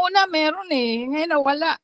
una meron eh. Ngayon nawala.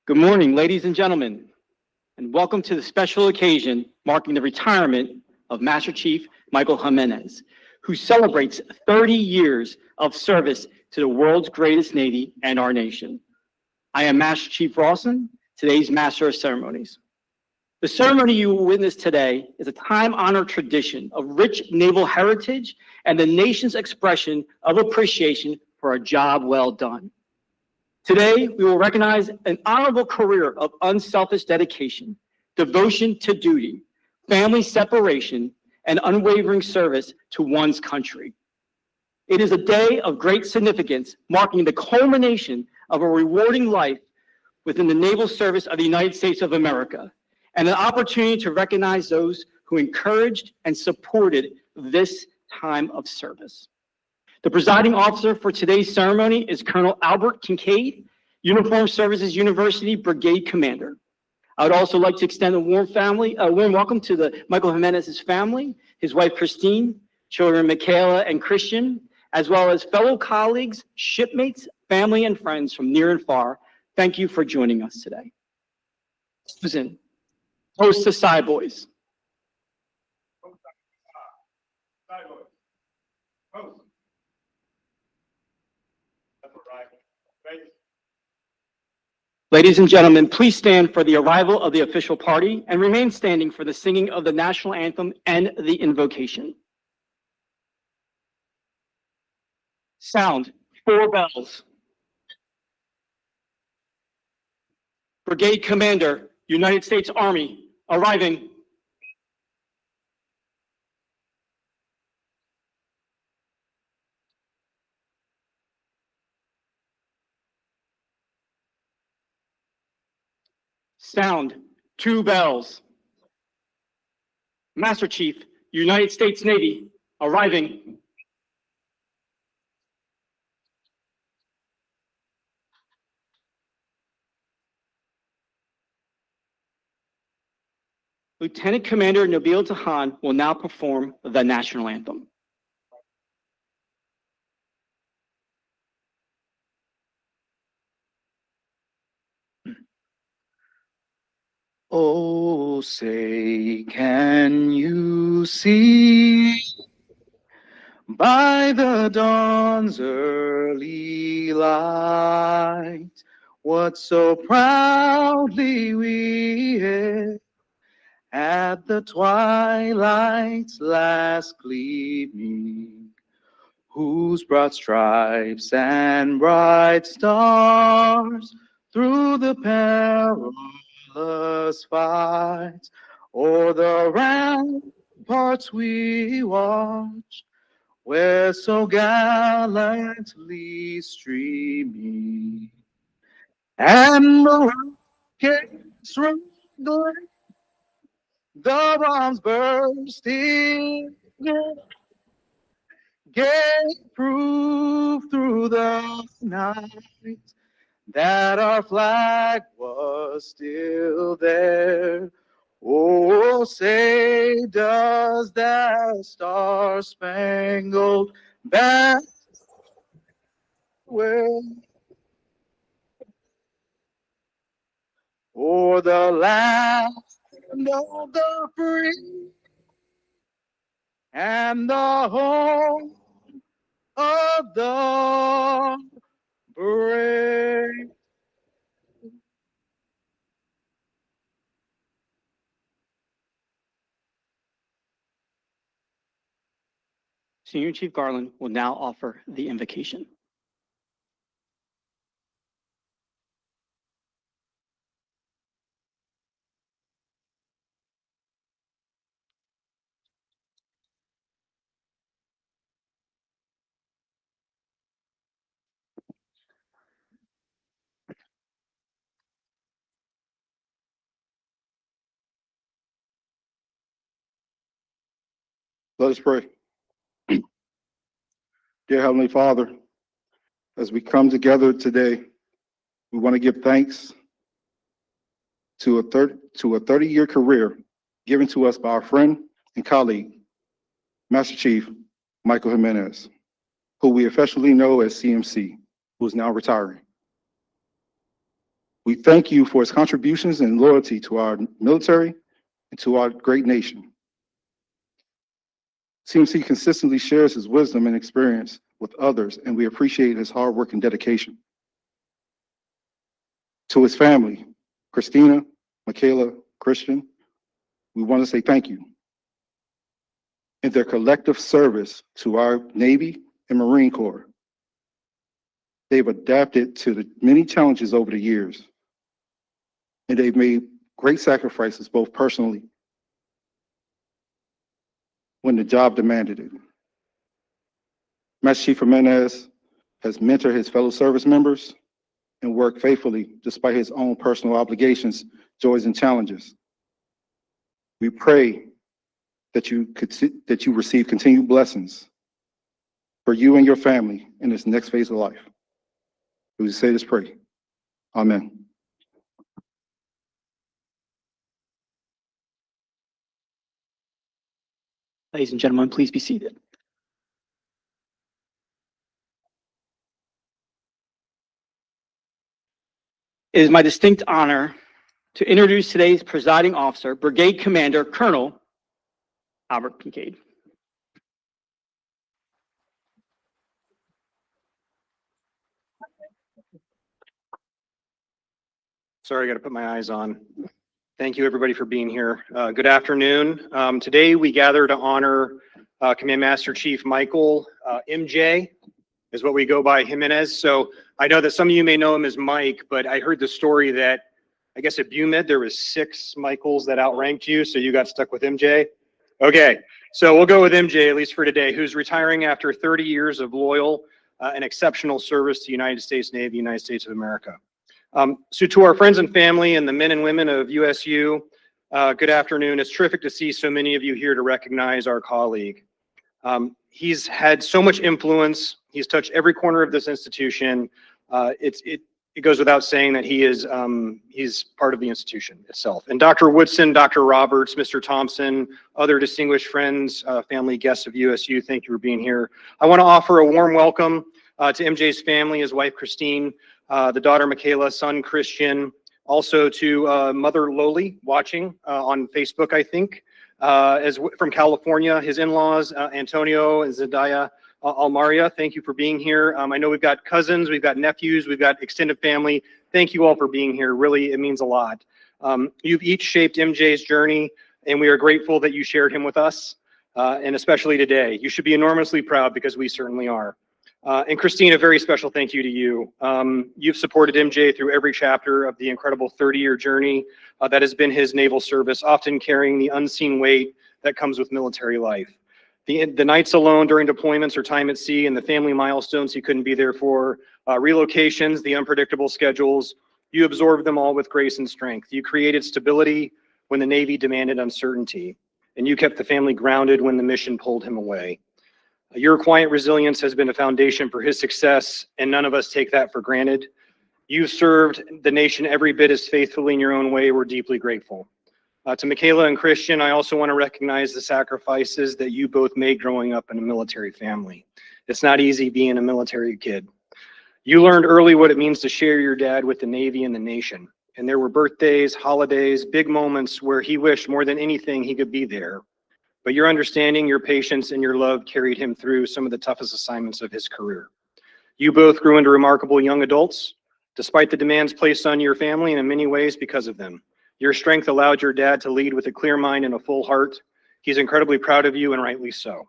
Good morning, ladies and gentlemen, and welcome to the special occasion marking the retirement of Master Chief Michael Jimenez, who celebrates 30 years of service to the world's greatest Navy and our nation. I am Master Chief Rawson, today's Master of Ceremonies. The ceremony you will witness today is a time-honored tradition of rich naval heritage and the nation's expression of appreciation for a job well done. Today, we will recognize an honorable career of unselfish dedication, devotion to duty, family separation, and unwavering service to one's country. It is a day of great significance, marking the culmination of a rewarding life within the naval service of the United States of America, and an opportunity to recognize those who encouraged and supported this time of service. The presiding officer for today's ceremony is Colonel Albert Kincaid, Uniformed Services University Brigade Commander. I would also like to extend a warm welcome to the Michael Jimenez's family, his wife Christine, children Michaela and Christian, as well as fellow colleagues, shipmates, family, and friends from near and far. Thank you for joining us today. Susan, toast to Sci Boys. Ladies and gentlemen, please stand for the arrival of the official party and remain standing for the singing of the national anthem and the invocation. Sound 4 bells. Brigade Commander, United States Army, arriving. Sound 2 bells. Master Chief, United States Navy, arriving. Lieutenant Commander Nabil Tahan will now perform the national anthem. Oh, say, can you see by the dawn's early light what so proudly we hailed at the twilight's last gleaming, whose broad stripes and bright stars through the perilous fights o'er the ramparts we watched, where so gallantly streaming, and the rockets rumbling, the bombs bursting, gave proof through the night that our flag was still there. Oh, say, does that star-spangled banner wave o'er the land of the free and the home of the Senior Chief Garland will now offer the invocation. Let us pray. Dear Heavenly Father, as we come together today, we want to give thanks to a 30-year career given to us by our friend and colleague, Master Chief Michael Jimenez, who we affectionately know as CMC, who is now retiring. We thank you for his contributions and loyalty to our military and to our great nation. CMC consistently shares his wisdom and experience with others, and we appreciate his hard work and dedication. To his family, Christina, Michaela, Christian, we want to say thank you. In their collective service to our Navy and Marine Corps, they've adapted to the many challenges over the years, and they've made great sacrifices both personally when the job demanded it. Master Chief Jimenez has mentored his fellow service members and worked faithfully despite his own personal obligations, joys, and challenges. We pray that you receive continued blessings for you and your family in this next phase of life. We say this prayer. Amen. Ladies and gentlemen, please be seated. It is my distinct honor to introduce today's presiding officer, Brigade Commander Colonel Albert Kincaid. Sorry, I got to put my eyes on. Thank you, everybody, for being here. Good afternoon. Today, we gather to honor Command Master Chief Michael MJ, is what we go by, Jimenez. So I know that some of you may know him as Mike, but I heard the story that I guess at BUMED there was 6 Michaels that outranked you, so you got stuck with MJ. Okay, so we'll go with MJ at least for today, who's retiring after 30 years of loyal and exceptional service to the United States Navy, United States of America. So to our friends and family and the men and women of USU, good afternoon. It's terrific to see so many of you here to recognize our colleague. He's had so much influence. He's touched every corner of this institution. It goes without saying that he's part of the institution itself. And Dr. Woodson, Dr. Roberts, Mr. Thompson, other distinguished friends, family guests of USU, thank you for being here. I want to offer a warm welcome to MJ's family, his wife Christine, the daughter Michaela, son Christian, also to mother Loli watching on Facebook, I think, from California, his in-laws, Antonio and Zendaya Almaria, thank you for being here. I know we've got cousins, we've got nephews, we've got extended family. Thank you all for being here. Really, it means a lot. You've each shaped MJ's journey, and we are grateful that you shared him with us, and especially today. You should be enormously proud because we certainly are. And Christine, a very special thank you to you. You've supported MJ through every chapter of the incredible 30-year journey that has been his naval service, often carrying the unseen weight that comes with military life. The nights alone during deployments or time at sea and the family milestones he couldn't be there for, relocations, the unpredictable schedules, you absorbed them all with grace and strength. You created stability when the Navy demanded uncertainty, and you kept the family grounded when the mission pulled him away. Your quiet resilience has been a foundation for his success, and none of us take that for granted. You've served the nation every bit as faithfully in your own way. We're deeply grateful. To Michaela and Christian, I also want to recognize the sacrifices that you both made growing up in a military family. It's not easy being a military kid. You learned early what it means to share your dad with the Navy and the nation. And there were birthdays, holidays, big moments where he wished more than anything he could be there. But your understanding, your patience, and your love carried him through some of the toughest assignments of his career. You both grew into remarkable young adults, despite the demands placed on your family, and in many ways because of them. Your strength allowed your dad to lead with a clear mind and a full heart. He's incredibly proud of you, and rightly so.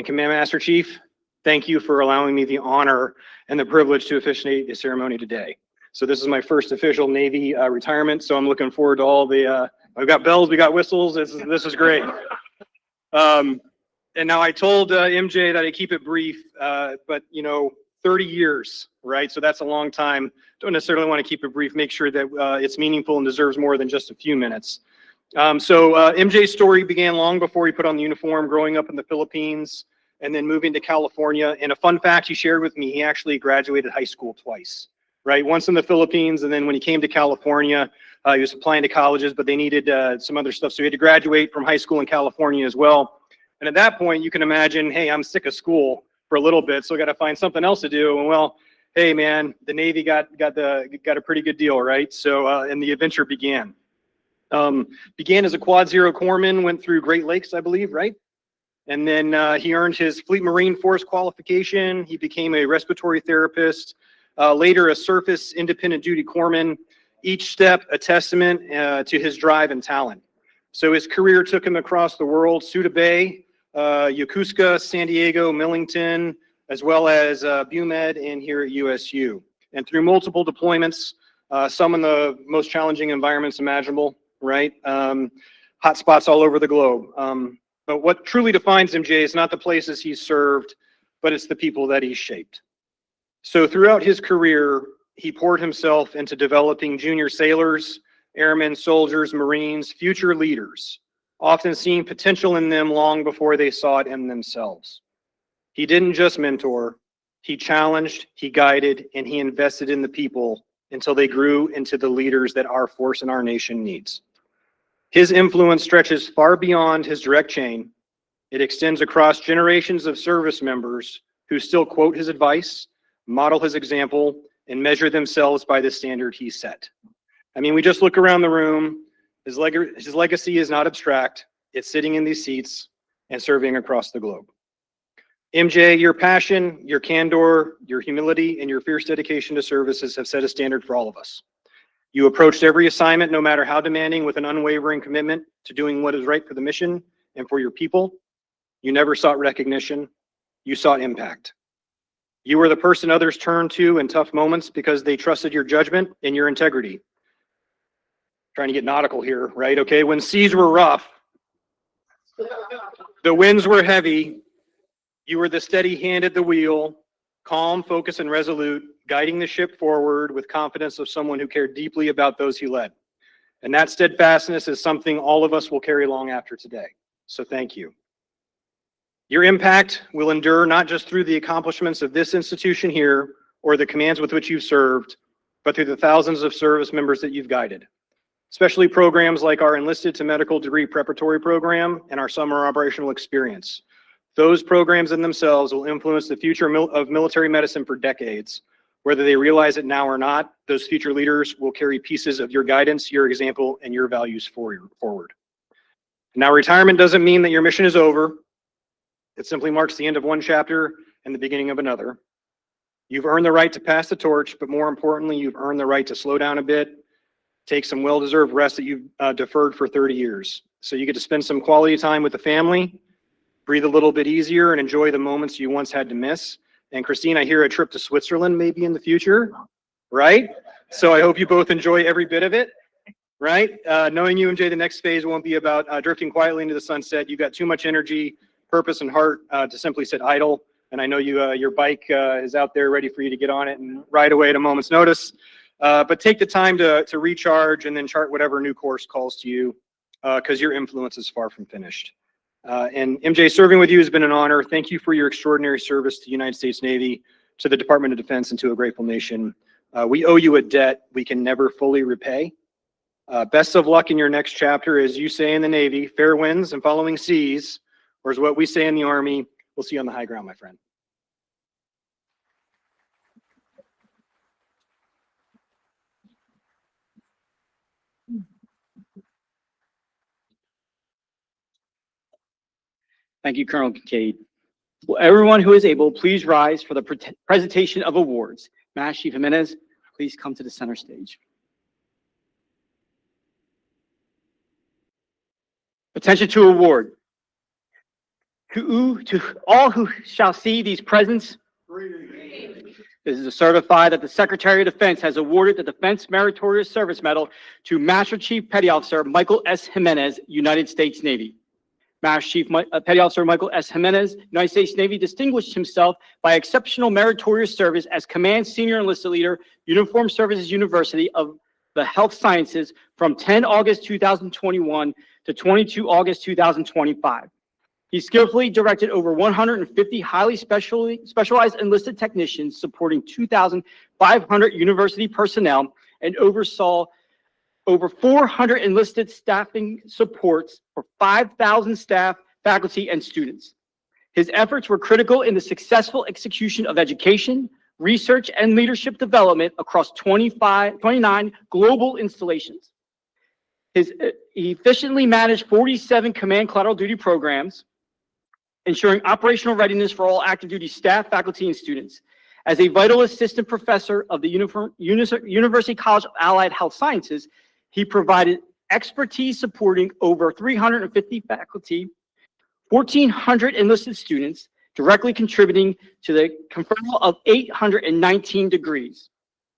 And Command Master Chief, thank you for allowing me the honor and the privilege to officiate the ceremony today. So this is my first official Navy retirement, so I'm looking forward to all the, we've got bells, we got whistles, this is great. And now I told MJ that I keep it brief, but 30 years, right? So that's a long time. Don't necessarily want to keep it brief, make sure that it's meaningful and deserves more than just a few minutes. MJ's story began long before he put on the uniform, growing up in the Philippines and then moving to California. And a fun fact he shared with me, he actually graduated high school twice, right? Once in the Philippines, and then when he came to California, he was applying to colleges, but they needed some other stuff. So he had to graduate from high school in California as well. And at that point, you can imagine, hey, I'm sick of school for a little bit, so I got to find something else to do. And well, hey, man, the Navy got a pretty good deal, right? So, and the adventure began. Began as a Quad Zero corpsman, went through Great Lakes, I believe, right? And then he earned his Fleet Marine Force qualification. He became a respiratory therapist, later a surface independent duty corpsman. Each step a testament to his drive and talent. So his career took him across the world, Suda Bay, Yokosuka, San Diego, Millington, as well as BUMED and here at USU. And through multiple deployments, some in the most challenging environments imaginable, right? Hot spots all over the globe. But what truly defines MJ is not the places he's served, but it's the people that he's shaped. So throughout his career, he poured himself into developing junior sailors, airmen, soldiers, Marines, future leaders, often seeing potential in them long before they saw it in themselves. He didn't just mentor, he challenged, he guided, and he invested in the people until they grew into the leaders that our force and our nation needs. His influence stretches far beyond his direct chain. It extends across generations of service members who still quote his advice, model his example, and measure themselves by the standard he set. I mean, we just look around the room. His legacy is not abstract. It's sitting in these seats and serving across the globe. MJ, your passion, your candor, your humility, and your fierce dedication to services have set a standard for all of us. You approached every assignment, no matter how demanding, with an unwavering commitment to doing what is right for the mission and for your people. You never sought recognition. You sought impact. You were the person others turned to in tough moments because they trusted your judgment and your integrity. Trying to get nautical here, right? Okay, when seas were rough, the winds were heavy, you were the steady hand at the wheel, calm, focused, and resolute, guiding the ship forward with confidence of someone who cared deeply about those he led. And that steadfastness is something all of us will carry long after today. So thank you. Your impact will endure not just through the accomplishments of this institution here or the commands with which you've served, but through the thousands of service members that you've guided. Especially programs like our Enlisted to Medical Degree Preparatory Program and our Summer Operational Experience. Those programs in themselves will influence the future of military medicine for decades. Whether they realize it now or not, those future leaders will carry pieces of your guidance, your example, and your values forward. Now, retirement doesn't mean that your mission is over. It simply marks the end of one chapter and the beginning of another. You've earned the right to pass the torch, but more importantly, you've earned the right to slow down a bit, take some well-deserved rest that you've deferred for 30 years. So you get to spend some quality time with the family, breathe a little bit easier, and enjoy the moments you once had to miss. And Christine, I hear a trip to Switzerland maybe in the future, right? So I hope you both enjoy every bit of it, right? Knowing you, MJ, the next phase won't be about drifting quietly into the sunset. You've got too much energy, purpose, and heart to simply sit idle. And I know your bike is out there ready for you to get on it and ride away at a moment's notice. But take the time to recharge and then chart whatever new course calls to you, because your influence is far from finished. And MJ, serving with you has been an honor. Thank you for your extraordinary service to the United States Navy, to the Department of Defense, and to a grateful nation. We owe you a debt we can never fully repay. Best of luck in your next chapter. As you say in the Navy, fair winds and following seas, or as what we say in the Army, we'll see you on the high ground, my friend. Thank you, Colonel Kincaid. Will everyone who is able please rise for the presentation of awards? Master Chief Jimenez, please come to the center stage. Attention to award. To all who shall see these presents, this is a certified that the Secretary of Defense has awarded the Defense Meritorious Service Medal to Master Chief Petty Officer Michael S. Jimenez, United States Navy. Master Chief Petty Officer Michael S. Jimenez, United States Navy, distinguished himself by exceptional meritorious service as Command Senior Enlisted Leader, Uniformed Services University of the Health Sciences from 10 August 2021 to 22 August 2025. He skillfully directed over 150 highly specialized enlisted technicians supporting 2,500 university personnel and oversaw over 400 enlisted staffing supports for 5,000 staff, faculty, and students. His efforts were critical in the successful execution of education, research, and leadership development across 29 global installations. He efficiently managed 47 command collateral duty programs, ensuring operational readiness for all active duty staff, faculty, and students. As a vital assistant professor of the University College of Allied Health Sciences, he provided expertise supporting over 350 faculty, 1,400 enlisted students, directly contributing to the conferral of 819 degrees.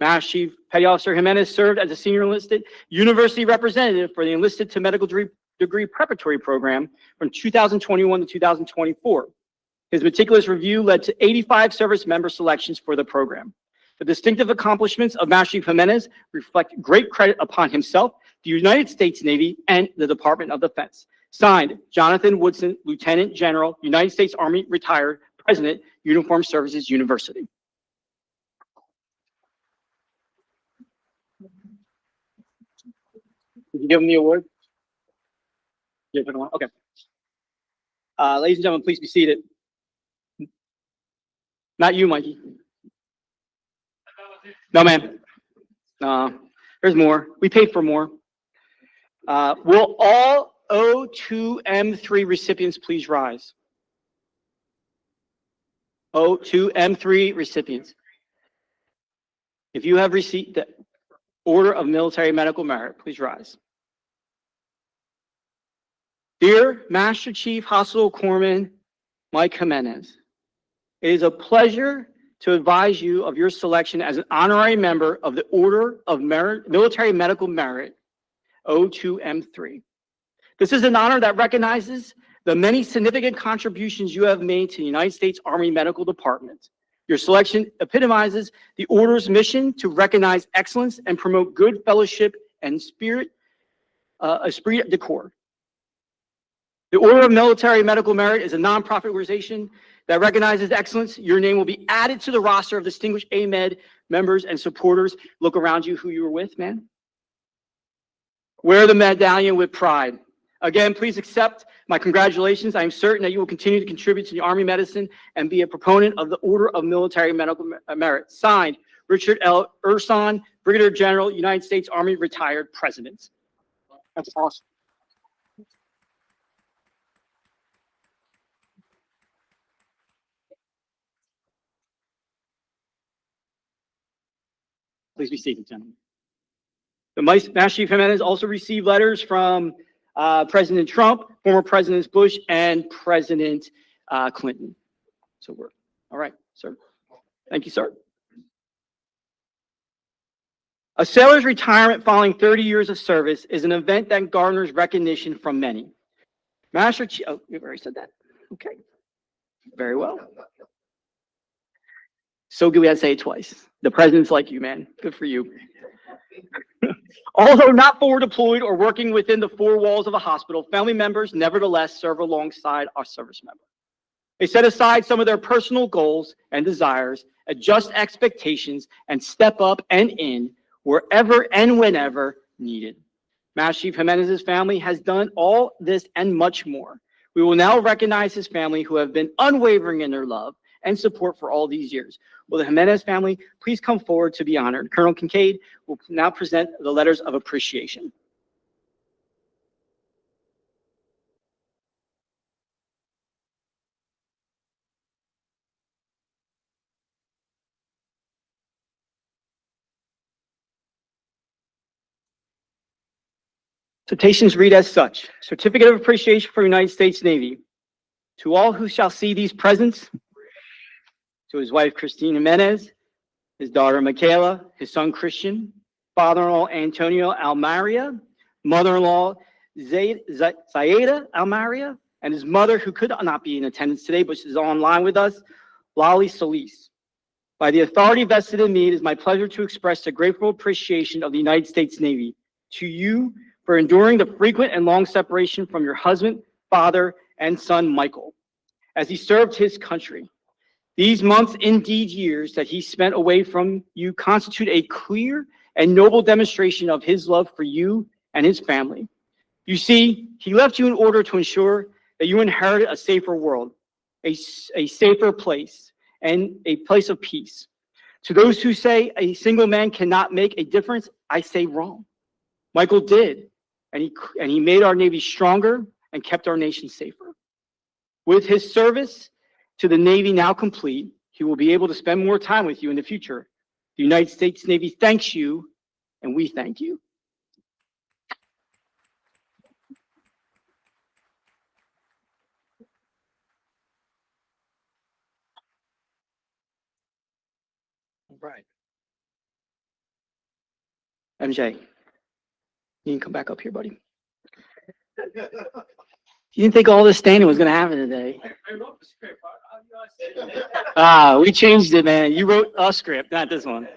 Master Chief Petty Officer Jimenez served as a senior enlisted university representative for the Enlisted to Medical Degree Preparatory Program from 2021 to 2024. His meticulous review led to 85 service member selections for the program. The distinctive accomplishments of Master Chief Jimenez reflect great credit upon himself, the United States Navy, and the Department of Defense. Signed, Jonathan Woodson, Lieutenant General, United States Army, retired, President, Uniformed Services University. Did you give him the award? Okay. Ladies and gentlemen, please be seated. Not you, Mikey. No, man. There's more. We paid for more. Will all O2M3 recipients please rise? O2M3 recipients. If you have received the Order of Military Medical Merit, please rise. Dear Master Chief Hospital Corpsman Mike Jimenez, it is a pleasure to advise you of your selection as an honorary member of the Order of Military Medical Merit, O2M3. This is an honor that recognizes the many significant contributions you have made to the United States Army Medical Department. Your selection epitomizes the Order's mission to recognize excellence and promote good fellowship and esprit de corps. The Order of Military Medical Merit is a nonprofit organization that recognizes excellence. Your name will be added to the roster of distinguished AMED members and supporters. Look around you who you were with, man. Wear the medallion with pride. Again, please accept my congratulations. I am certain that you will continue to contribute to the Army medicine and be a proponent of the Order of Military Medical Merit. Signed, Richard L. Urson, Brigadier General, United States Army, retired President. That's awesome. Please be seated, gentlemen. The Master Chief Jimenez also received letters from President Trump, former Presidents Bush, and President Clinton. So we're all right, sir. Thank you, sir. A sailor's retirement following 30 years of service is an event that garners recognition from many. Master Chief, oh, you've already said that. Okay, very well. So good we had to say it twice. The president's like you, man. Good for you. Although not forward deployed or working within the four walls of a hospital, family members nevertheless serve alongside our service member. They set aside some of their personal goals and desires, adjust expectations, and step up and in wherever and whenever needed. Master Chief Jimenez's family has done all this and much more. We will now recognize his family who have been unwavering in their love and support for all these years. Will the Jimenez family please come forward to be honored? Colonel Kincaid will now present the letters of appreciation. Citations read as such. Certificate of Appreciation for United States Navy. To all who shall see these presents, to his wife Christine Jimenez, his daughter Michaela, his son Christian, father-in-law Antonio Almaria, mother-in-law Zayeda Almaria, and his mother, who could not be in attendance today, but is online with us, Lali Solis. By the authority vested in me, it is my pleasure to express a grateful appreciation of the United States Navy to you for enduring the frequent and long separation from your husband, father, and son, Michael, as he served his country. These months, indeed years, that he spent away from you constitute a clear and noble demonstration of his love for you and his family. You see, he left you in order to ensure that you inherited a safer world, a safer place, and a place of peace. To those who say a single man cannot make a difference, I say wrong. Michael did, and he made our Navy stronger and kept our nation safer. With his service to the Navy now complete, he will be able to spend more time with you in the future. The United States Navy thanks you, and we thank you. All right. MJ, you can come back up here, buddy. You didn't think all this standing was going to happen today. I wrote the script. We changed it, man. You wrote a script, not this one.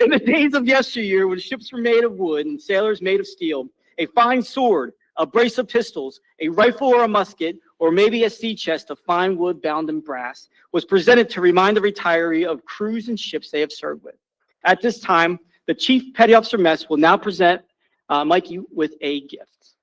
In the days of yesteryear, when ships were made of wood and sailors made of steel, a fine sword, a brace of pistols, a rifle or a musket, or maybe a sea chest of fine wood bound in brass, was presented to remind the retiree of crews and ships they have served with. At this time, the Chief Petty Officer Mess will now present Mikey with a gift.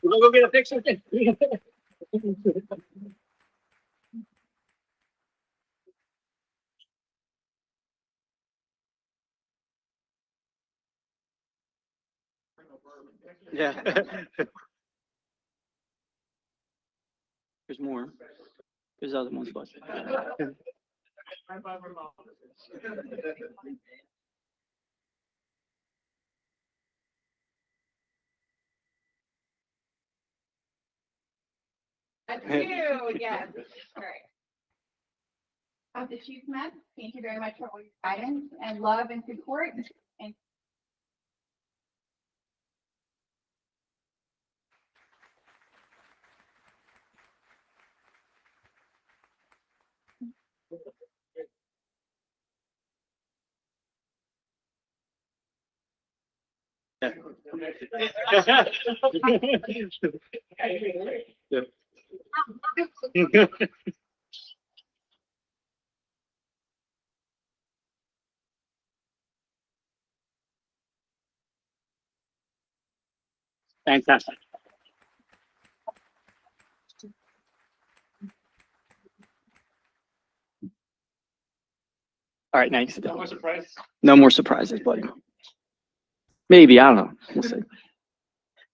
We'll go get a picture. Yeah. There's more. There's other ones, but. That's you, yes. All right. The Chief Met, thank you very much for all your guidance and love and support. And Fantastic. All right, now you can sit down. No more surprises. No more surprises, buddy. Maybe, I don't know. We'll see.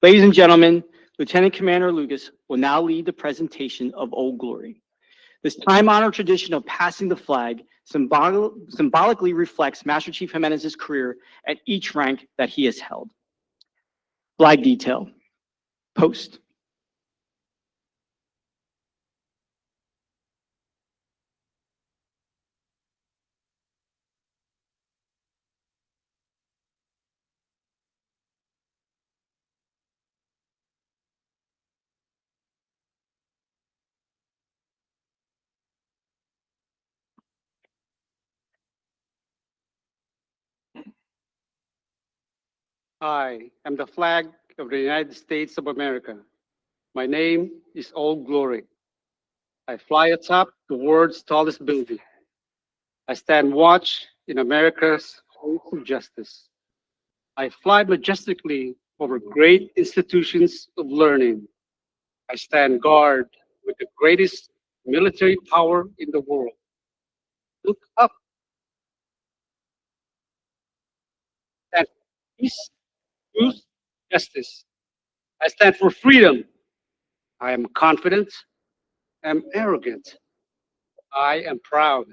Ladies and gentlemen, Lieutenant Commander Lucas will now lead the presentation of Old Glory. This time-honored tradition of passing the flag symbolically reflects Master Chief Jimenez's career at each rank that he has held. Flag detail. Post. I am the flag of the United States of America. My name is Old Glory. I fly atop the world's tallest building. I stand watch in America's home of justice. I fly majestically over great institutions of learning. I stand guard with the greatest military power in the world. Look up at peace, truth, justice. I stand for freedom. I am confident. I am arrogant. I am proud.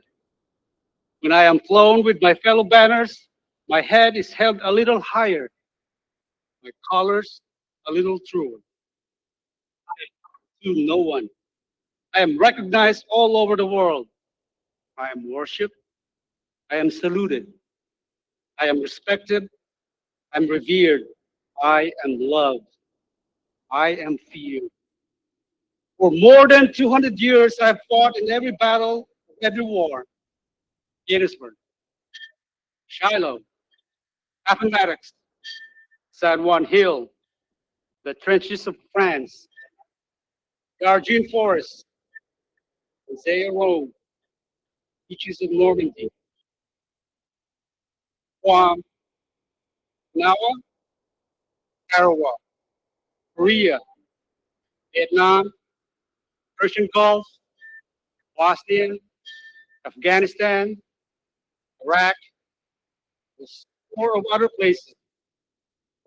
When I am flown with my fellow banners, my head is held a little higher, my colors a little truer. To no one. I am recognized all over the world. I am worshipped. I am saluted. I am respected. I'm revered. I am loved. I am feared. For more than 200 years, I've fought in every battle, every war. Gettysburg, Shiloh, Appomattox, San Juan Hill, the trenches of France, Darjeeling Forest, Isaiah Rome, beaches of Normandy, Guam, Nawa, Tarawa, Korea, Vietnam, Persian Gulf, Bosnia, Afghanistan, Iraq, and more of other places,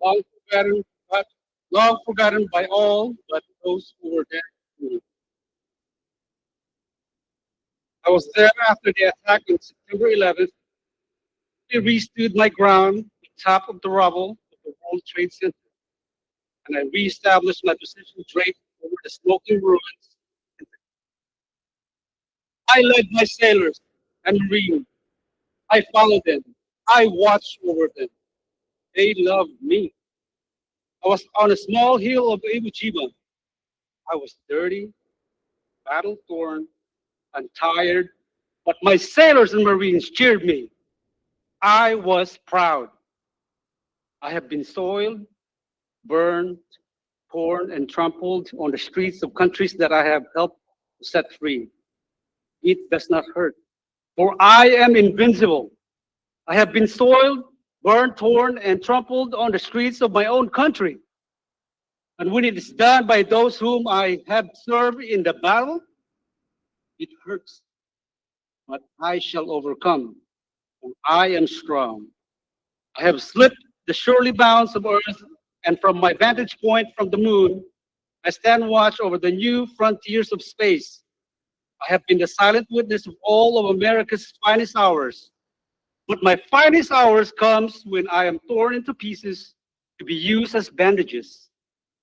long forgotten, but long forgotten by all but those who were there. I was there after the attack on September 11th. I restood my ground on top of the rubble of the World Trade Center, and I reestablished my position draped over the smoking ruins. I led my sailors and Marines. I followed them. I watched over them. They loved me. I was on a small hill of Iwo Jima. I was dirty, battle-torn, and tired, but my sailors and Marines cheered me. I was proud. I have been soiled, burned, torn, and trampled on the streets of countries that I have helped set free. It does not hurt, for I am invincible. I have been soiled, burned, torn, and trampled on the streets of my own country. And when it is done by those whom I have served in the battle, it hurts. But I shall overcome, for I am strong. I have slipped the surely bounds of earth, and from my vantage point from the moon, I stand watch over the new frontiers of space. I have been the silent witness of all of America's finest hours. But my finest hours comes when I am torn into pieces to be used as bandages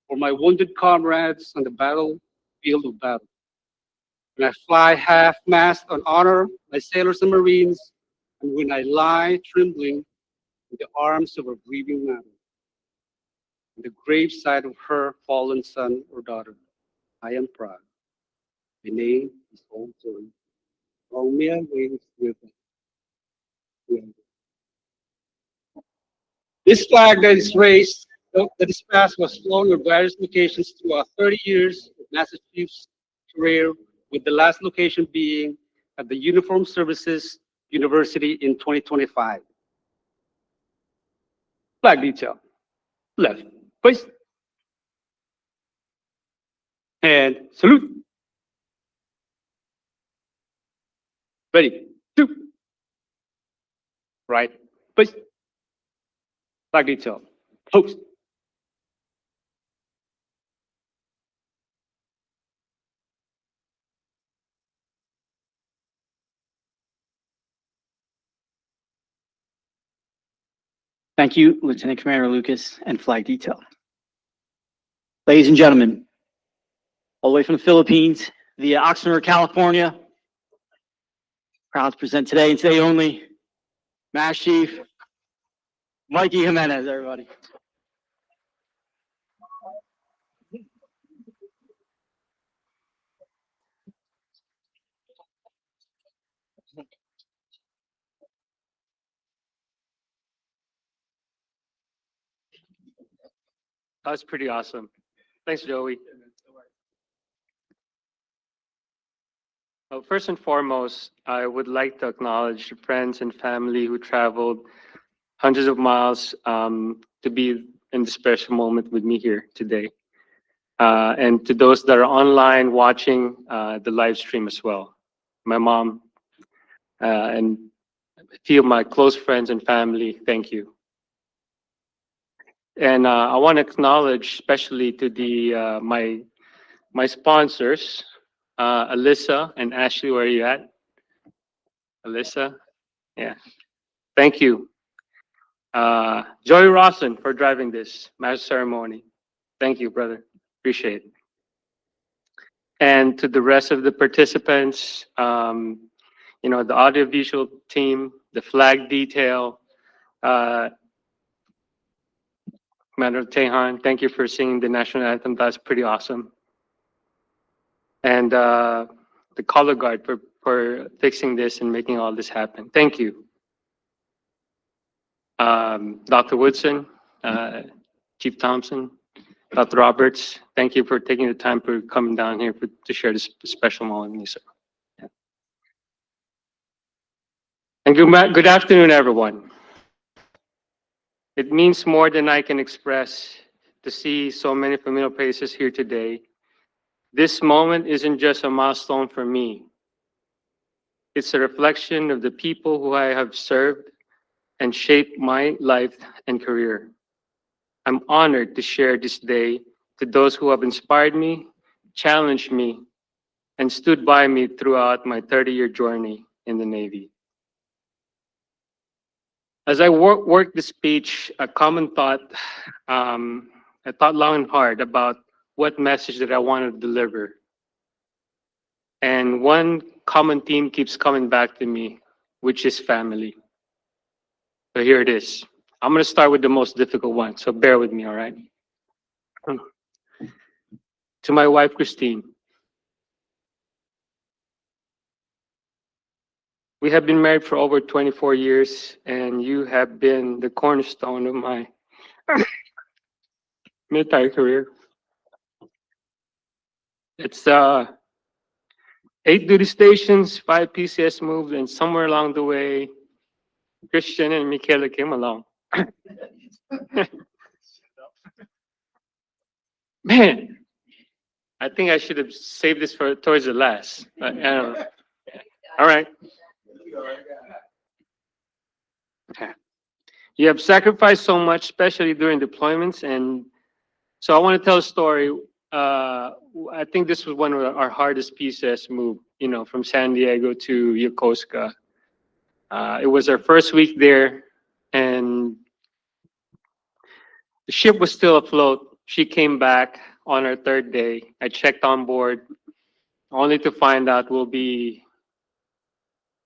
for my wounded comrades on the battlefield of battle. When I fly half-mast on honor my sailors and Marines, and when I lie trembling in the arms of a grieving mother, on the graveside of her fallen son or daughter, I am proud. My name is Old Glory. Romeo waves with them. This flag that is raised, that is passed, was flown in various locations throughout 30 years of Massachusetts career, with the last location being at the Uniformed Services University in 2025. Flag detail. Left, please. And salute. Ready, two. Right, please. Flag detail. Post. Thank you, Lieutenant Commander Lucas and Flag Detail. Ladies and gentlemen, all the way from the Philippines via Oxnard, California, proud to present today and today only, Master Chief Mikey Jimenez, everybody. That's pretty awesome. Thanks, Joey. Well, first and foremost, I would like to acknowledge the friends and family who traveled hundreds of miles to be in this special moment with me here today. And to those that are online watching the live stream as well. My mom and a few of my close friends and family, thank you. And I want to acknowledge especially to the my sponsors, Alyssa and Ashley. Where are you at? Alyssa, yeah, thank you. Joey Rawson for driving this master ceremony. Thank you, brother. Appreciate it. And to the rest of the participants, the audiovisual team, the flag detail, Commander Tehan, thank you for singing the national anthem. That's pretty awesome. And the color guard for fixing this and making all this happen. Thank you. Dr. Woodson, Chief Thompson, Dr. Roberts, thank you for taking the time for coming down here to share this special moment with me, sir. Yeah. And good afternoon, everyone. It means more than I can express to see so many familiar faces here today. This moment isn't just a milestone for me. It's a reflection of the people who I have served and shaped my life and career. I'm honored to share this day to those who have inspired me, challenged me, and stood by me throughout my 30-year journey in the Navy. As I worked this speech, a common thought, I thought long and hard about what message that I wanted to deliver. And one common theme keeps coming back to me, which is family. So here it is. I'm going to start with the most difficult one, so bear with me, all right? To my wife, Christine. We have been married for over 24 years, and you have been the cornerstone of my military career. It's 8 duty stations, 5 PCS moves, and somewhere along the way, Christian and Michaela came along. Man, I think I should have saved this for towards the last. But, I don't know. All right. Okay. You have sacrificed so much, especially during deployments, and so I want to tell a story. I think this was one of our hardest PCS move, from San Diego to Yokosuka. It was our first week there, and the ship was still afloat. She came back on our 3rd day. I checked on board, only to find out we'll be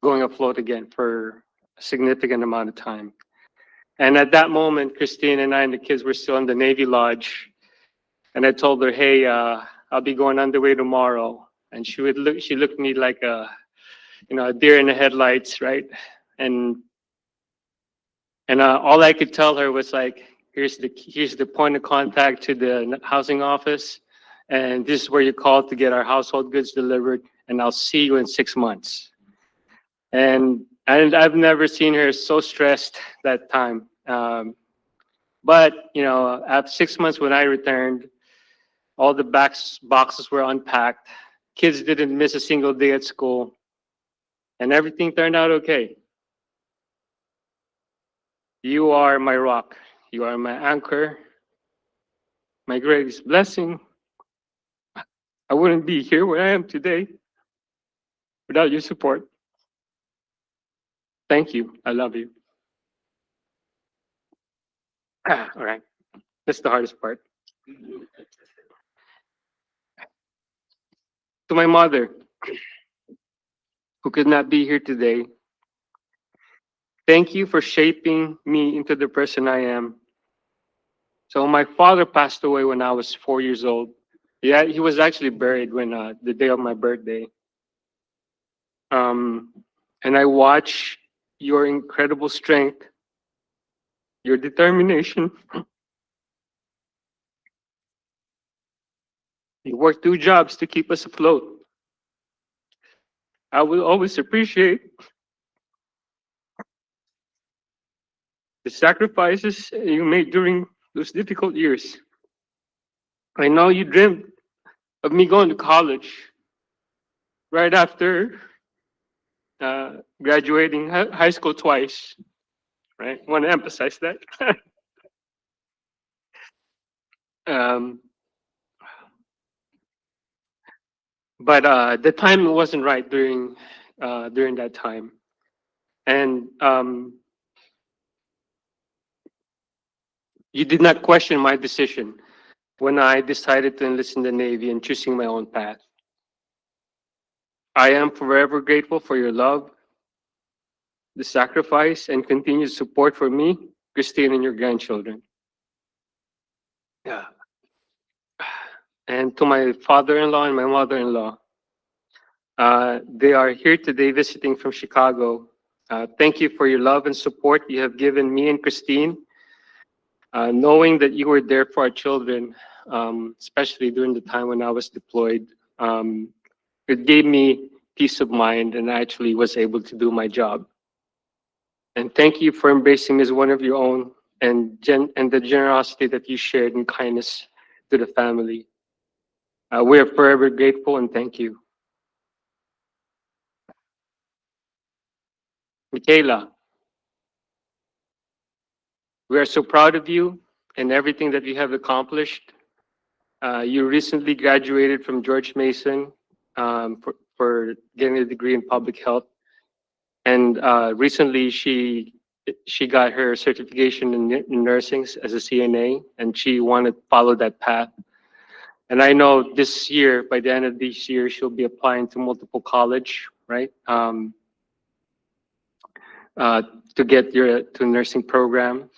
going afloat again for a significant amount of time. And at that moment, Christine and I and the kids were still in the Navy Lodge. And I told her, hey, I'll be going underway tomorrow. And she looked at me like a deer in the headlights, right? And all I could tell her was like, here's the point of contact to the housing office. And this is where you call to get our household goods delivered. And I'll see you in 6 months. And I've never seen her so stressed that time. But, after 6 months when I returned, all the boxes were unpacked. Kids didn't miss a single day at school. And everything turned out okay. You are my rock. You are my anchor, my greatest blessing. I wouldn't be here where I am today without your support. Thank you. I love you. All right. That's the hardest part. To my mother, who could not be here today, thank you for shaping me into the person I am. So my father passed away when I was 4 years old. Yeah, he was actually buried when the day of my birthday. And I watched your incredible strength, your determination. You worked 2 jobs to keep us afloat. I will always appreciate the sacrifices you made during those difficult years. I know you dreamt of me going to college right after graduating high school twice, right? I want to emphasize that. Um, but the timing wasn't right during that time, and you did not question my decision when I decided to enlist in the Navy and choosing my own path. I am forever grateful for your love, the sacrifice, and continued support for me, Christine, and your grandchildren. Yeah. And to my father-in-law and my mother-in-law, they are here today visiting from Chicago. Thank you for your love and support you have given me and Christine, knowing that you were there for our children, especially during the time when I was deployed. It gave me peace of mind and I actually was able to do my job. And thank you for embracing me as one of your own and the generosity that you shared in kindness to the family. We are forever grateful and thank you. Michaela, we are so proud of you and everything that you have accomplished. You recently graduated from George Mason for getting a degree in public health. And recently she got her certification in nursing as a CNA, and she wanted to follow that path. And I know this year, by the end of this year, she'll be applying to multiple college, right? To get to nursing program.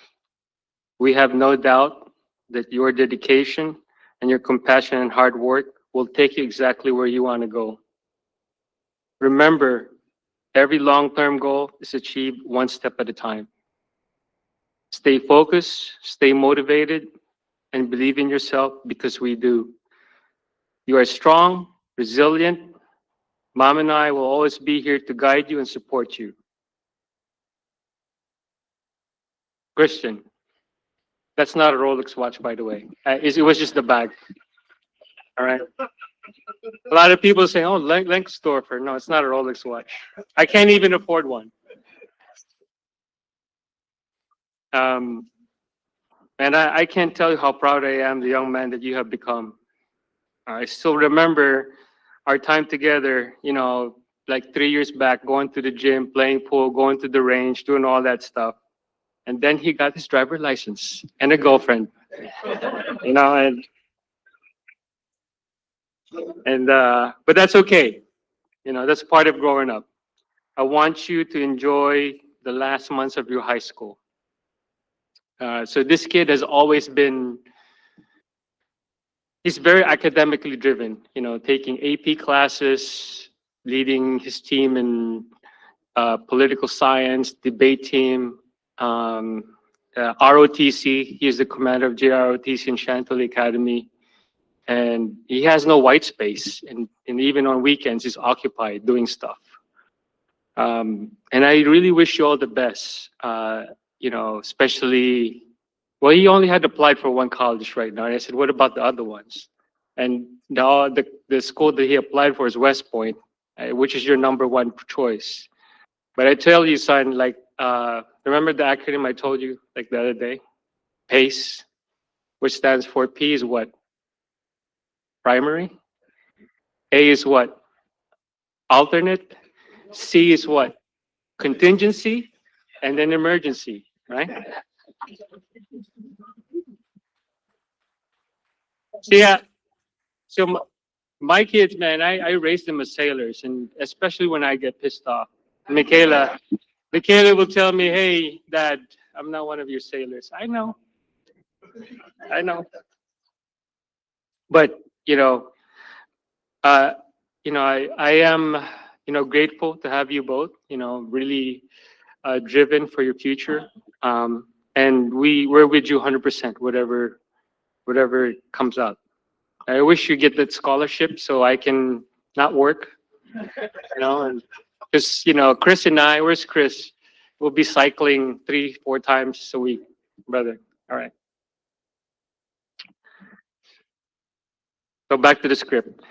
We have no doubt that your dedication and your compassion and hard work will take you exactly where you want to go. Remember, every long-term goal is achieved one step at a time. Stay focused, stay motivated, and believe in yourself because we do. You are strong, resilient. Mom and I will always be here to guide you and support you. Christian, that's not a Rolex watch, by the way. It was just the bag. All right. A lot of people say, "Oh, Lenkesdorfer." No, it's not a Rolex watch. I can't even afford one. And I can't tell you how proud I am, the young man that you have become. I still remember our time together, you know, like 3 years back, going to the gym, playing pool, going to the range, doing all that stuff. And then he got his driver's license and a girlfriend, you know, but that's okay. You know, that's part of growing up. I want you to enjoy the last months of your high school. So this kid has always been, he's very academically driven, you know, taking AP classes, leading his team in political science, debate team, ROTC. He is the commander of JROTC in Chantilly Academy. And he has no white space. And even on weekends, he's occupied doing stuff. And I really wish you all the best, you know, especially, well, he only had applied for one college right now. And I said, what about the other ones? And now the school that he applied for is West Point, which is your #1 choice. But I tell you, son, like, remember the acronym I told you like the other day? PACE, which stands for P is what? Primary. A is what? Alternate. C is what? Contingency. And then emergency, right? So yeah, so my kids, man, I raised them as sailors, and especially when I get pissed off. Michaela will tell me, "Hey, Dad, I'm not one of your sailors." I know. But I am, grateful to have you both. Really driven for your future, and we're with you 100%. Whatever comes out. I wish you get that scholarship so I can not work. And because Chris and I, where's Chris? We'll be cycling 3-4 times a week, brother. All right. So back to the script.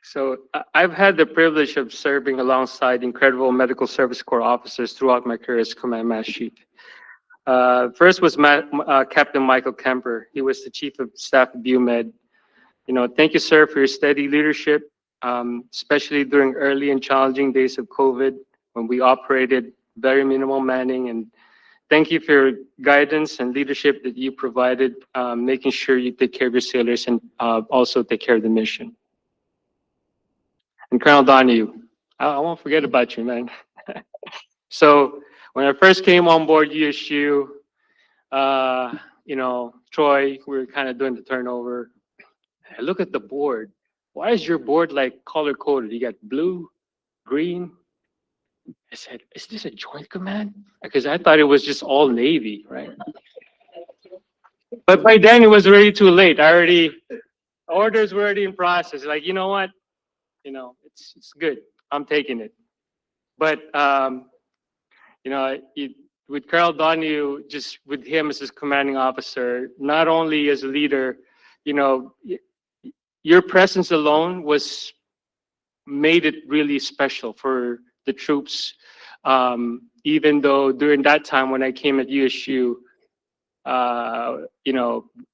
So I've had the privilege of serving alongside incredible Medical Service Corps officers throughout my career as Command Master Chief. First was Captain Michael Kemper. He was the Chief of Staff of BUMED. Thank you, sir, for your steady leadership, especially during early and challenging days of COVID when we operated very minimal manning. And thank you for your guidance and leadership that you provided, making sure you take care of your sailors and also take care of the mission. And Colonel Donahue, I won't forget about you, man. So when I first came on board USU, Troy, we were kind of doing the turnover. I look at the board. Why is your board like color coded? You got blue, green. I said, is this a joint command? Because I thought it was just all Navy, right? But by then it was already too late. Orders were already in process. Like, you know what? It's good. I'm taking it. But, with Colonel Donahue, just with him as his commanding officer, not only as a leader, your presence alone made it really special for the troops. Even though during that time when I came at USU,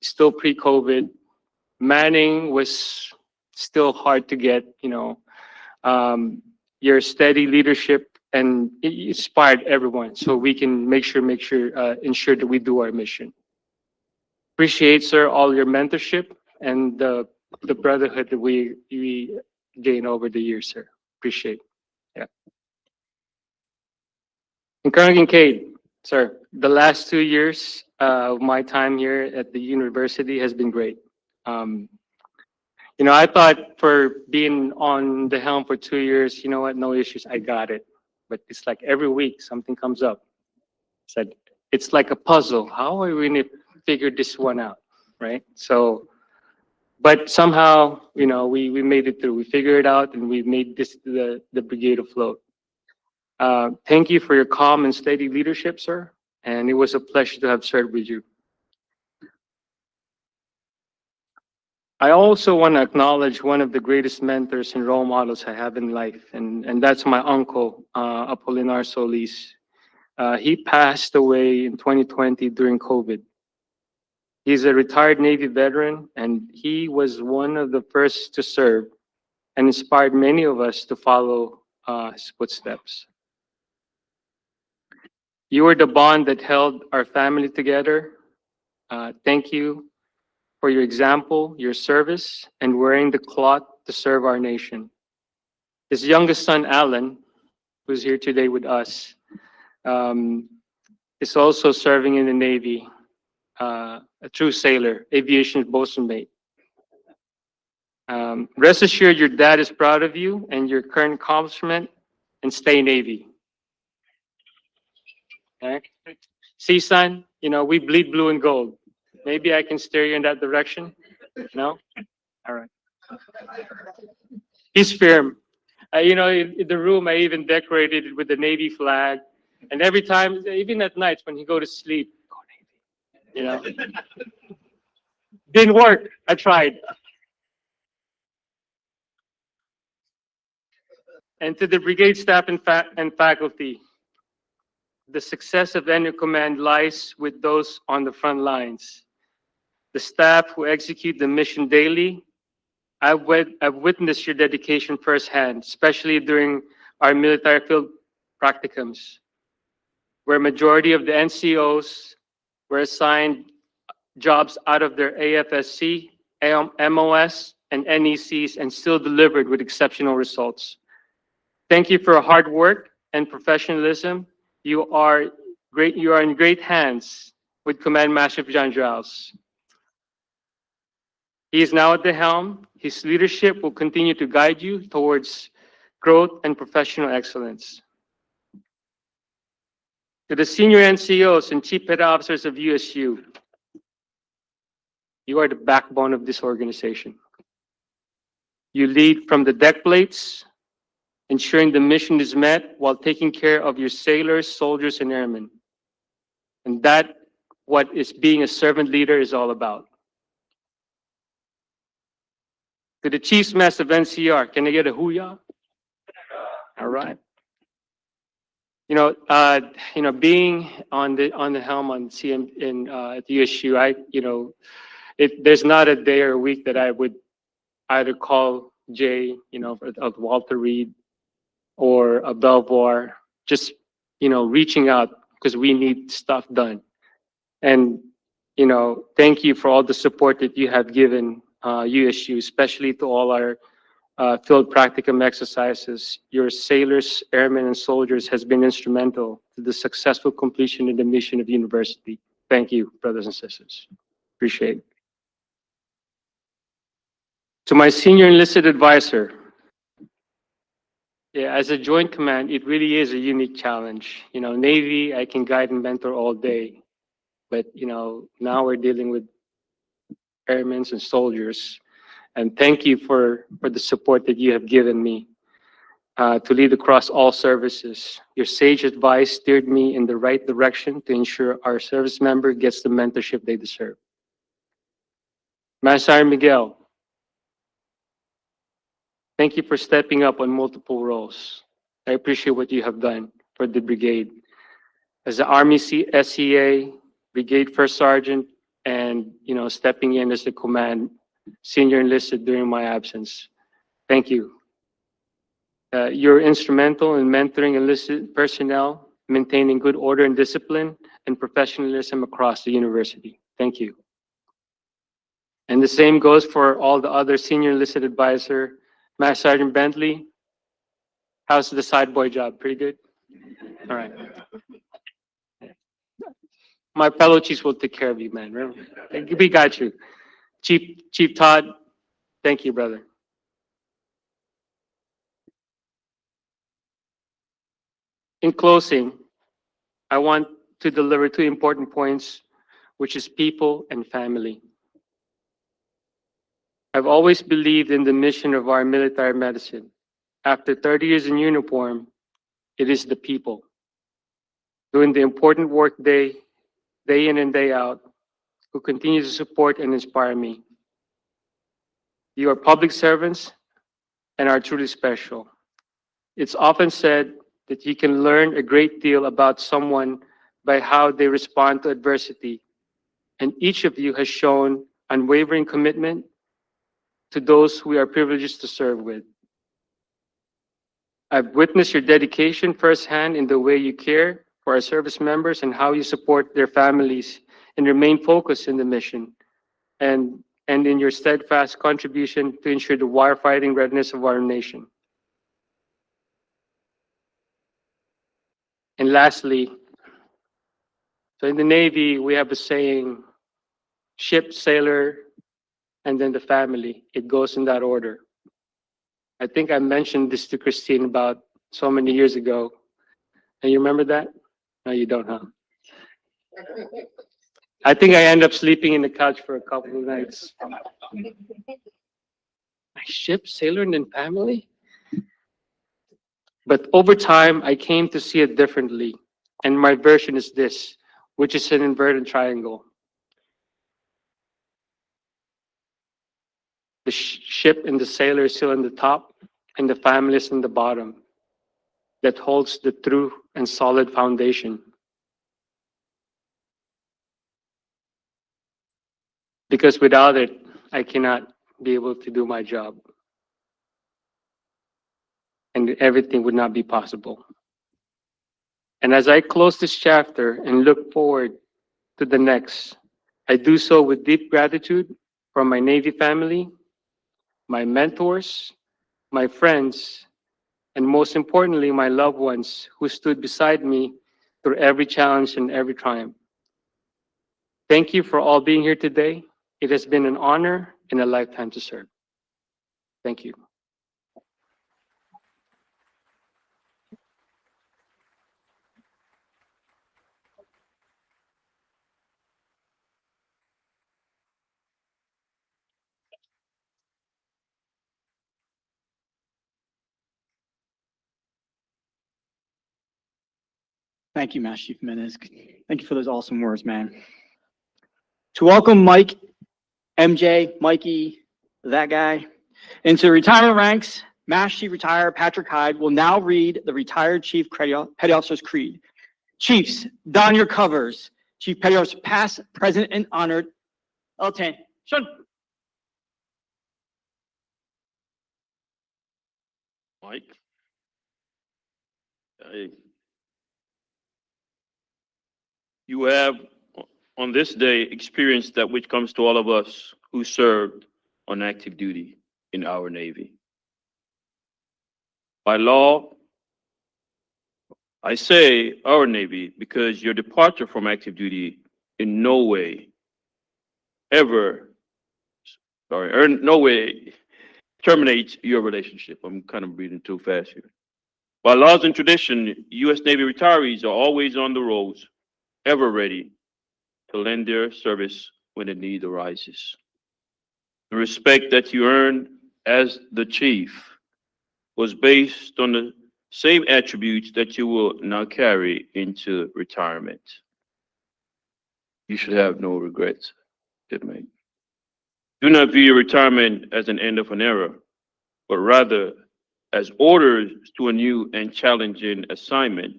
still pre-COVID, manning was still hard to get. Your steady leadership and it inspired everyone, so we can ensure that we do our mission. Appreciate, sir, all your mentorship and the brotherhood that we gain over the years, sir. Appreciate. Yeah. And Colonel Kincaid, sir, the last 2 years of my time here at the university has been great. I thought for being on the helm for 2 years, you know what, no issues, I got it. But it's like every week something comes up. Said it's like a puzzle. How are we going to figure this one out, right? So, but somehow, we made it through. We figured it out, and we made this the brigade afloat. Thank you for your calm and steady leadership, sir. And it was a pleasure to have served with you. I also want to acknowledge one of the greatest mentors and role models I have in life, and that's my uncle, Apolinar Solis. He passed away in 2020 during COVID. He's a retired Navy veteran, and he was one of the first to serve and inspired many of us to follow his footsteps. You were the bond that held our family together. Thank you for your example, your service, and wearing the cloth to serve our nation. His youngest son, Alan, who's here today with us, is also serving in the Navy, a true sailor, aviation bosun mate. Rest assured your dad is proud of you and your current accomplishment, and stay Navy. Okay? See, son, we bleed blue and gold. Maybe I can steer you in that direction? No? All right. He's firm. In the room, I even decorated it with the Navy flag. And every time, even at night when he go to sleep, go Navy. Didn't work. I tried. And to the brigade staff and faculty, the success of any command lies with those on the front lines. The staff who execute the mission daily. I've witnessed your dedication firsthand, especially during our military field practicums, where majority of the NCOs were assigned jobs out of their AFSC, MOS, and NECs and still delivered with exceptional results. Thank you for your hard work and professionalism. You are in great hands with Command Master John Giles. He is now at the helm. His leadership will continue to guide you towards growth and professional excellence. To the senior NCOs and chief petty officers of USU, you are the backbone of this organization. You lead from the deck plates, ensuring the mission is met while taking care of your sailors, soldiers, and airmen. And that what is being a servant leader is all about. To the Chief's Mess of NCR, can I get a hooyah? All right. Being on the helm on CM at the USU, there's not a day or a week that I would either call Jay, of Walter Reed or a Belvoir, just, reaching out because we need stuff done. And, thank you for all the support that you have given USU, especially to all our field practicum exercises. Your sailors, airmen, and soldiers has been instrumental to the successful completion of the mission of the university. Thank you, brothers and sisters. Appreciate it. To my senior enlisted advisor, yeah, as a joint command, it really is a unique challenge. Navy, I can guide and mentor all day, but now we're dealing with airmen and soldiers. And thank you for the support that you have given me to lead across all services. Your sage advice steered me in the right direction to ensure our service member gets the mentorship they deserve. Master Miguel, thank you for stepping up on multiple roles. I appreciate what you have done for the brigade. As the Army SCA, Brigade First Sergeant, and stepping in as the command senior enlisted during my absence. Thank you. You're instrumental in mentoring enlisted personnel, maintaining good order and discipline, and professionalism across the university. Thank you. And the same goes for all the other senior enlisted advisor. Master Sergeant Bentley, how's the side boy job? Pretty good? All right. My fellow chiefs will take care of you, man. We got you. Chief Todd, thank you, brother. In closing, I want to deliver 2 important points, which is people and family. I've always believed in the mission of our military medicine. After 30 years in uniform, it is the people doing the important work day in and day out, who continue to support and inspire me. You are public servants and are truly special. It's often said that you can learn a great deal about someone by how they respond to adversity, and each of you has shown unwavering commitment to those we are privileged to serve with. I've witnessed your dedication firsthand in the way you care for our service members and how you support their families and remain focused in the mission, and in your steadfast contribution to ensure the fighting readiness of our nation. And lastly, so in the Navy, we have a saying, ship, sailor, and then the family. It goes in that order. I think I mentioned this to Christine about so many years ago. And you remember that? No, you don't, huh? I think I end up sleeping in the couch for a couple of nights. My ship, sailor, and then family? But over time, I came to see it differently. And my version is this, which is an inverted triangle. The ship and the sailor is still on the top, and the family is on the bottom. That holds the true and solid foundation. Because without it, I cannot be able to do my job. And everything would not be possible. And as I close this chapter and look forward to the next, I do so with deep gratitude for my Navy family, my mentors, my friends, and most importantly, my loved ones who stood beside me through every challenge and every triumph. Thank you for all being here today. It has been an honor and a lifetime to serve. Thank you. Thank you, Master Chief Jimenez. Thank you for those awesome words, man. To welcome Mike, MJ, Mikey, that guy, into retirement ranks, Master Chief Retired Patrick Hyde will now read the Retired Chief Petty Officer's Creed. Chiefs, don your covers. Chief Petty Officer past, present, and honored. Attention. Mike. Hey. You have, on this day, experienced that which comes to all of us who served on active duty in our Navy. By law, I say our Navy because your departure from active duty in no way terminates your relationship. I'm kind of reading too fast here. By laws and tradition, U.S. Navy retirees are always on the roads, ever ready to lend their service when a need arises. The respect that you earned as the chief was based on the same attributes that you will now carry into retirement. You should have no regrets, shipmate. Do not view your retirement as an end of an era, but rather as orders to a new and challenging assignment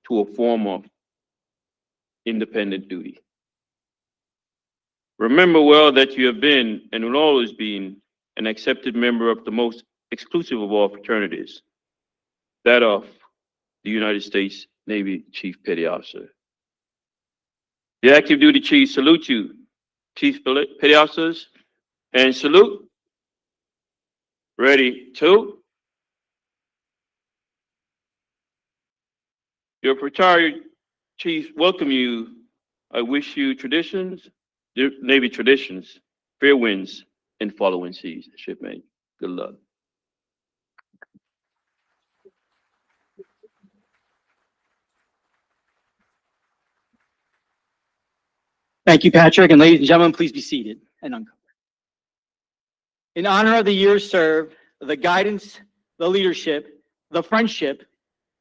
to a form of independent duty. Remember well that you have been and will always be an accepted member of the most exclusive of all fraternities, that of the United States Navy Chief Petty Officer. The active duty chiefs salute you, Chief Petty Officers, and salute. Ready, two. Your retired chiefs welcome you. I wish you Navy traditions, fair winds, and following seas, shipmate. Good luck. Thank you, Patrick. And ladies and gentlemen, please be seated and uncovered. In honor of the years served, the guidance, the leadership, the friendship,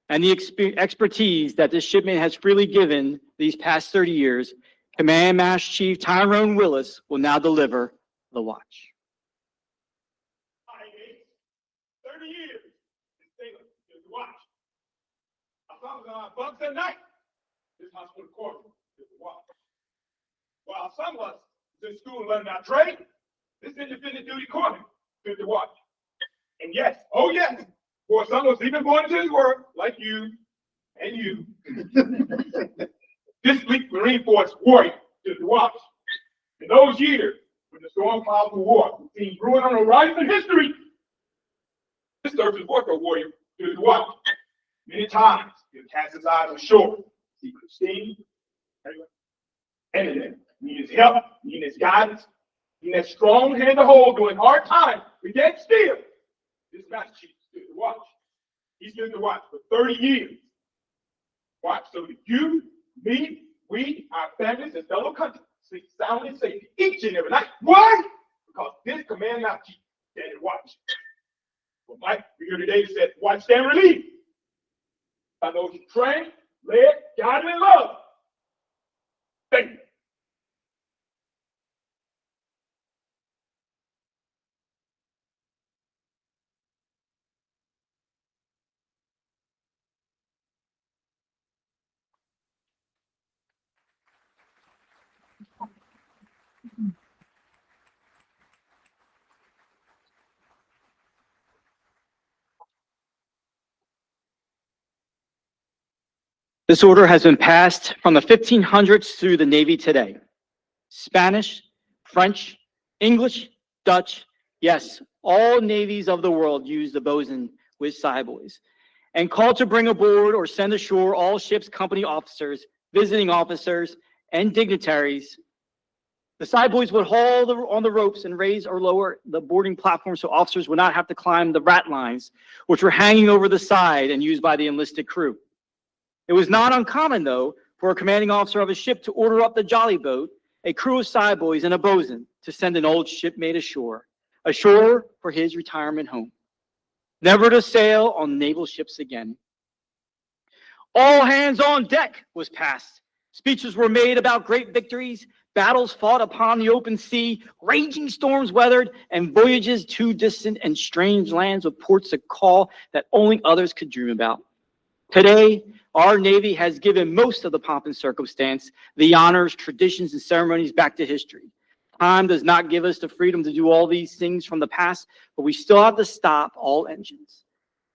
and the expertise that this shipment has freely given these past 30 years, Command Master Chief Tyrone Willis will now deliver the watch. 30 years, this thing is the watch. I thought it was bugs at night. This hospital courtroom is the watch. While some of us is in school learning our trade, this independent duty courtroom is the watch. And yes, oh yes, for some of us even going into this work, like you and you, this week Marine Force warrior is the watch. In those years, when the storm clouds of war seemed brewing on the horizon of history, this surface warfare warrior is the watch. Many times, he cast his eyes ashore, see Christine, and need his help, need his guidance, need that strong hand to hold during hard times. We can't steal. This Master Chief stood to watch. He stood to watch for 30 years. Watch so that you, me, we, our families, and fellow countries sleep sound and safe each and every night. Why? Because this Command Master Chief stands to watch. Well, Mike, we here today said, watch, stand, relieve. By those who train, led, guided, and love. Thank you. This order has been passed from the 1500s through the Navy today. Spanish, French, English, Dutch, yes, all navies of the world use the bosun with skyboys, and call to bring aboard or send ashore all ships' company officers, visiting officers, and dignitaries. The skyboys would haul on the ropes and raise or lower the boarding platform so officers would not have to climb the rat lines, which were hanging over the side and used by the enlisted crew. It was not uncommon, though, for a commanding officer of a ship to order up the jolly boat, a crew of skyboys, and a bosun to send an old shipmate ashore for his retirement home, never to sail on naval ships again. All hands on deck was passed. Speeches were made about great victories, battles fought upon the open sea, raging storms weathered, and voyages to distant and strange lands with ports to call that only others could dream about. Today, our Navy has given most of the pomp and circumstance, the honors, traditions, and ceremonies back to history. Time does not give us the freedom to do all these things from the past, but we still have to stop all engines,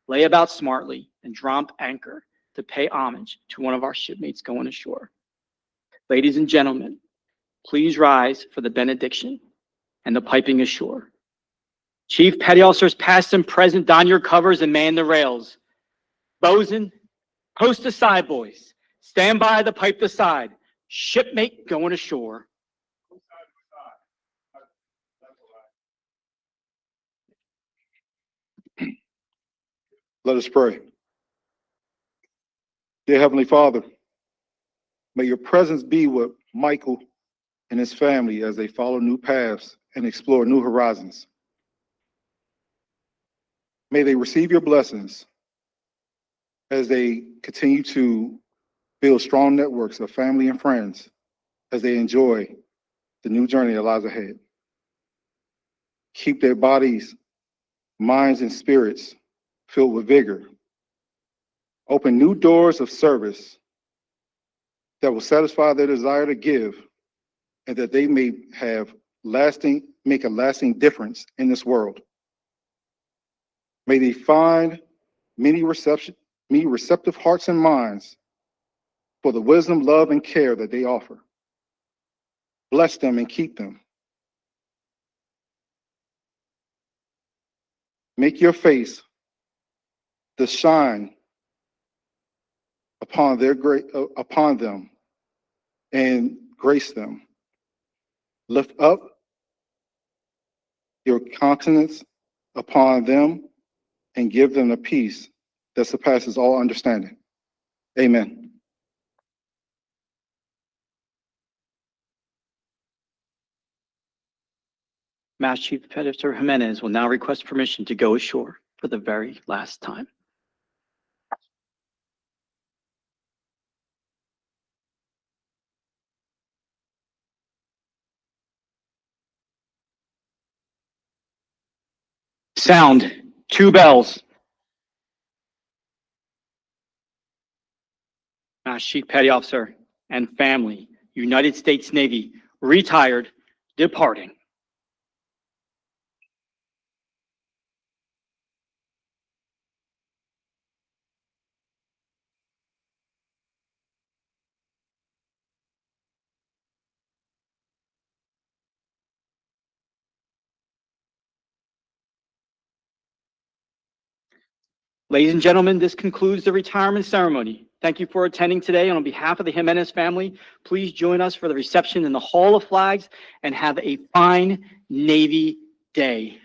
lay about smartly, and drop anchor to pay homage to one of our shipmates going ashore. Ladies and gentlemen, please rise for the benediction and the piping ashore. Chief Petty Officers past and present, don your covers and man the rails. Bosun, post aside, boys. Stand by the pipe the side. Shipmate going ashore. Let us pray. Dear Heavenly Father, may your presence be with Michael and his family as they follow new paths and explore new horizons. May they receive your blessings as they continue to build strong networks of family and friends as they enjoy the new journey that lies ahead. Keep their bodies, minds, and spirits filled with vigor. Open new doors of service that will satisfy their desire to give, and that they may make a lasting difference in this world. May they find many receptive hearts and minds for the wisdom, love, and care that they offer. Bless them and keep them. Make your face to shine upon them and grace them. Lift up your countenance upon them and give them a peace that surpasses all understanding. Amen. Master Chief Petty Officer Jimenez will now request permission to go ashore for the very last time. Sound 2 bells. Master Chief Petty Officer and family, United States Navy, retired, departing. Ladies and gentlemen, this concludes the retirement ceremony. Thank you for attending today. And on behalf of the Jimenez family, please join us for the reception in the Hall of Flags and have a fine Navy Day.